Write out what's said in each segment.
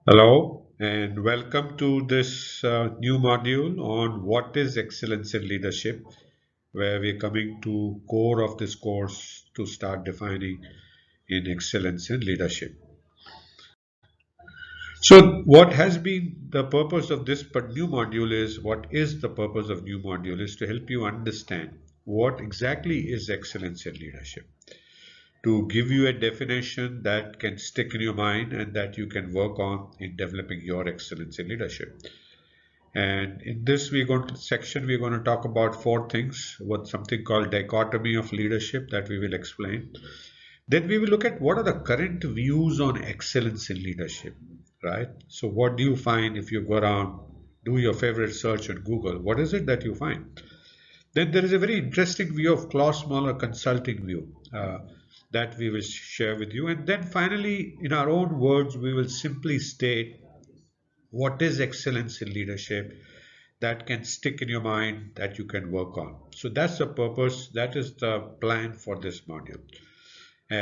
Hello and welcome to this new module on what is excellence in leadership, where we're coming to core of this course to start defining in excellence in leadership. So, what has been the purpose of this new module is what is the purpose of new module is to help you understand what exactly is excellence in leadership, to give you a definition that can stick in your mind and that you can work on in developing your excellence in leadership. And in this section, we're going to talk about four things, what something called dichotomy of leadership that we will explain. Then we will look at what are the current views on excellence in leadership, right? So what do you find if you go around, do your favorite search on Google? What is it that you find? Then there is a very interesting view of Klaus Smaller consulting view that we will share with you. And then finally, in our own words, we will simply state what is excellence in leadership that can stick in your mind that you can work on. So that's the purpose, that is the plan for this module.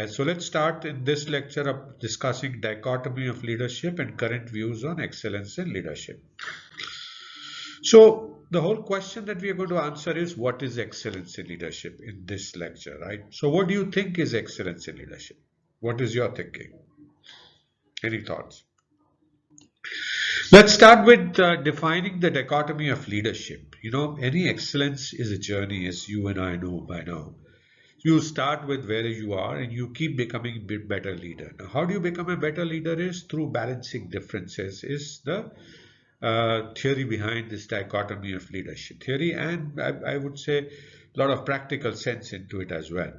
So let's start in this lecture of discussing dichotomy of leadership and current views on excellence in leadership. So the whole question that we are going to answer is what is excellence in leadership in this lecture, right? So what do you think is excellence in leadership? What is your thinking? Any thoughts? Let's start with defining the dichotomy of leadership. You know, any excellence is a journey, as you and I know by now. You start with where you are and you keep becoming a bit better leader. Now, how do you become a better leader is through balancing differences is the theory behind this dichotomy of leadership theory, and I would say a lot of practical sense into it as well.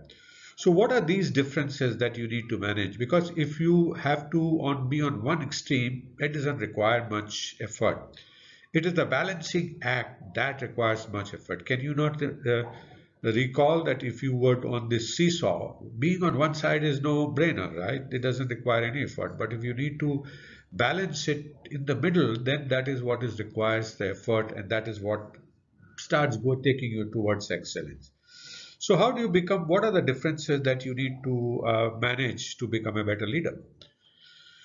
So what are these differences that you need to manage? Because if you have to be on one extreme, it doesn't require much effort. It is the balancing act that requires much effort. Can you not recall that if you were on this seesaw, being on one side is no brainer, right? It doesn't require any effort. But if you need to balance it in the middle, then that is what is requires the effort, and that is what starts taking you towards excellence. So how do you become, what are the differences that you need to manage to become a better leader?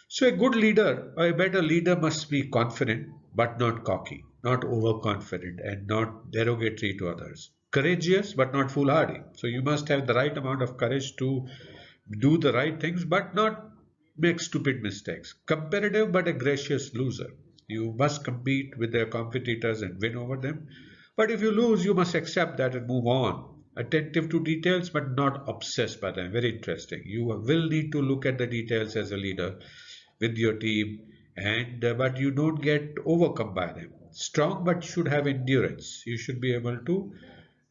So a good leader, a better leader must be confident, but not cocky, not overconfident and not derogatory to others. Courageous, but not foolhardy. So you must have the right amount of courage to do the right things, but not make stupid mistakes. Competitive, but a gracious loser. You must compete with their competitors and win over them. But if you lose, you must accept that and move on. Attentive to details, but not obsessed by them. Very interesting. You will need to look at the details as a leader with your team, and but you don't get overcome by them. Strong, but should have endurance. You should be able to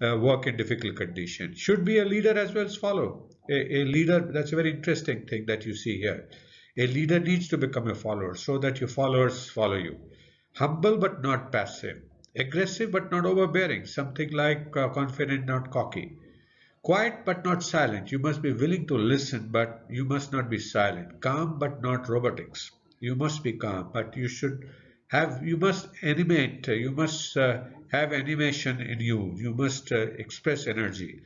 work in difficult conditions. Should be a leader as well as follow. A leader, that's a very interesting thing that you see here. A leader needs to become a follower so that your followers follow you. Humble but not passive. Aggressive but not overbearing. Something like confident, not cocky. Quiet but not silent. You must be willing to listen, but you must not be silent. Calm but not robotics. You must be calm, but you must animate, you must have animation in you. You must express energy.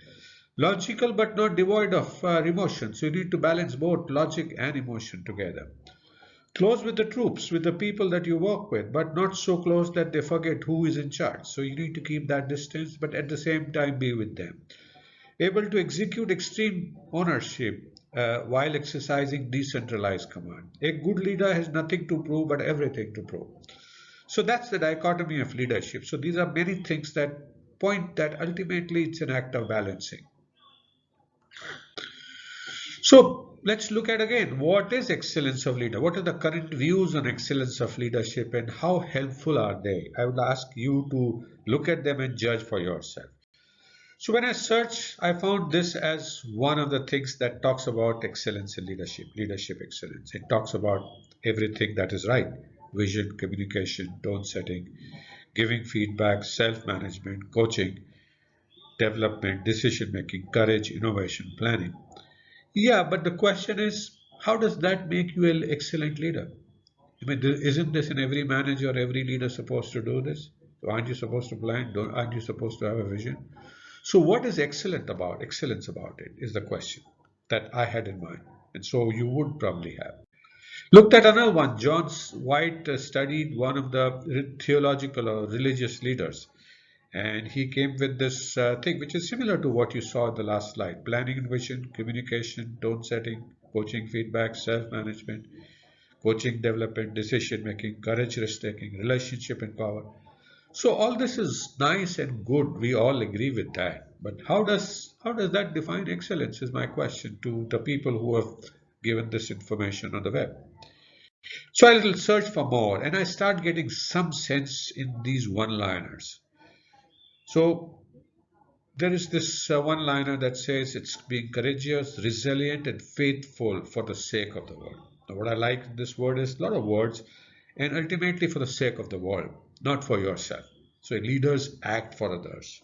Logical but not devoid of emotion. So you need to balance both logic and emotion together. Close with the troops, with the people that you work with, but not so close that they forget who is in charge. So you need to keep that distance, but at the same time be with them. Able to execute extreme ownership while exercising decentralized command. A good leader has nothing to prove but everything to prove. So that's the dichotomy of leadership. So these are many things that point that ultimately it's an act of balancing. So let's look at again what is excellence of leader? What are the current views on excellence of leadership and how helpful are they? I would ask you to look at them and judge for yourself. So when I searched, I found this as one of the things that talks about excellence in leadership, leadership excellence. It talks about everything that is right: vision, communication, tone setting, giving feedback, self-management, coaching, development, decision making, courage, innovation, planning. Yeah, but the question is, how does that make you an excellent leader? I mean, isn't this in every manager, every leader supposed to do this? So aren't you supposed to plan? Aren't you supposed to have a vision? So what is excellence about it is the question that I had in mind. And so you would probably have. Looked at another one. John White studied one of the theological or religious leaders, and he came with this thing which is similar to what you saw in the last slide: planning and vision, communication, tone setting, coaching feedback, self-management, coaching development, decision making, courage risk taking, relationship and power. So all this is nice and good. We all agree with that. But how does that define excellence is my question to the people who have given this information on the web. So I will search for more and I start getting some sense in these one-liners. So there is this one-liner that says it's being courageous, resilient, and faithful for the sake of the world. Now, what I like in this word is a lot of words, and ultimately for the sake of the world, not for yourself. So leaders act for others.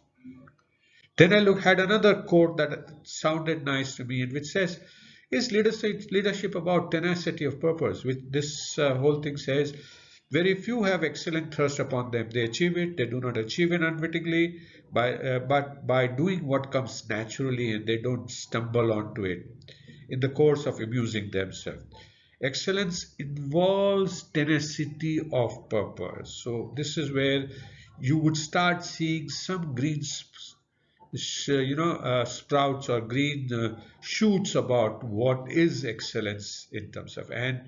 Then had another quote that sounded nice to me, and which says, "Is leadership about tenacity of purpose?" Which this whole thing says, very few have excellent thrust upon them. They achieve it. They do not achieve it unwittingly, but by doing what comes naturally, and they don't stumble onto it in the course of amusing themselves. Excellence involves tenacity of purpose. So this is where you would start seeing some sprouts or green shoots about what is excellence in terms of. And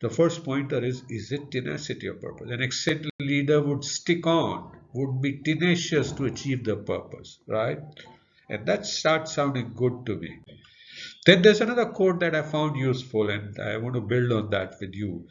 the first pointer is it tenacity of purpose? An excellent leader would stick on, would be tenacious to achieve the purpose, right? And that starts sounding good to me. Then there's another quote that I found useful, and I want to build on that with you,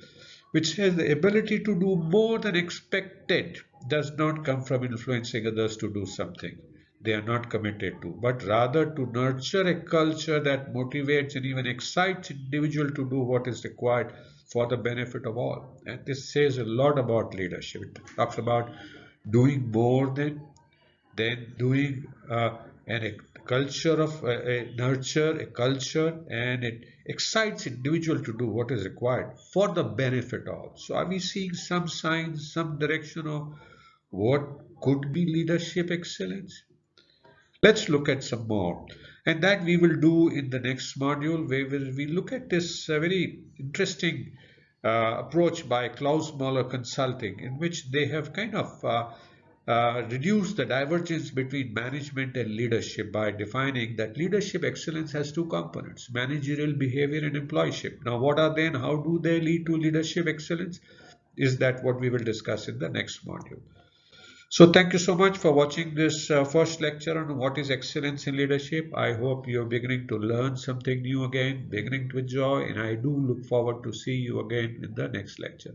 which says the ability to do more than expected does not come from influencing others to do something they are not committed to, but rather to nurture a culture that motivates and even excites individual to do what is required for the benefit of all. And this says a lot about leadership. It talks about doing more than doing and a culture of a nurture a culture, and it excites individual to do what is required for the benefit of. So are we seeing some signs, some direction of what could be leadership excellence? Let's look at some more. And that we will do in the next module, where we look at this very interesting approach by Klaus Mahler Consulting, in which they have kind of reduced the divergence between management and leadership by defining that leadership excellence has two components: managerial behavior and employeship. Now, what are they and how do they lead to leadership excellence? Is that what we will discuss in the next module? So thank you so much for watching this first lecture on what is excellence in leadership. I hope you're beginning to learn something new again, beginning with joy, and I do look forward to see you again in the next lecture.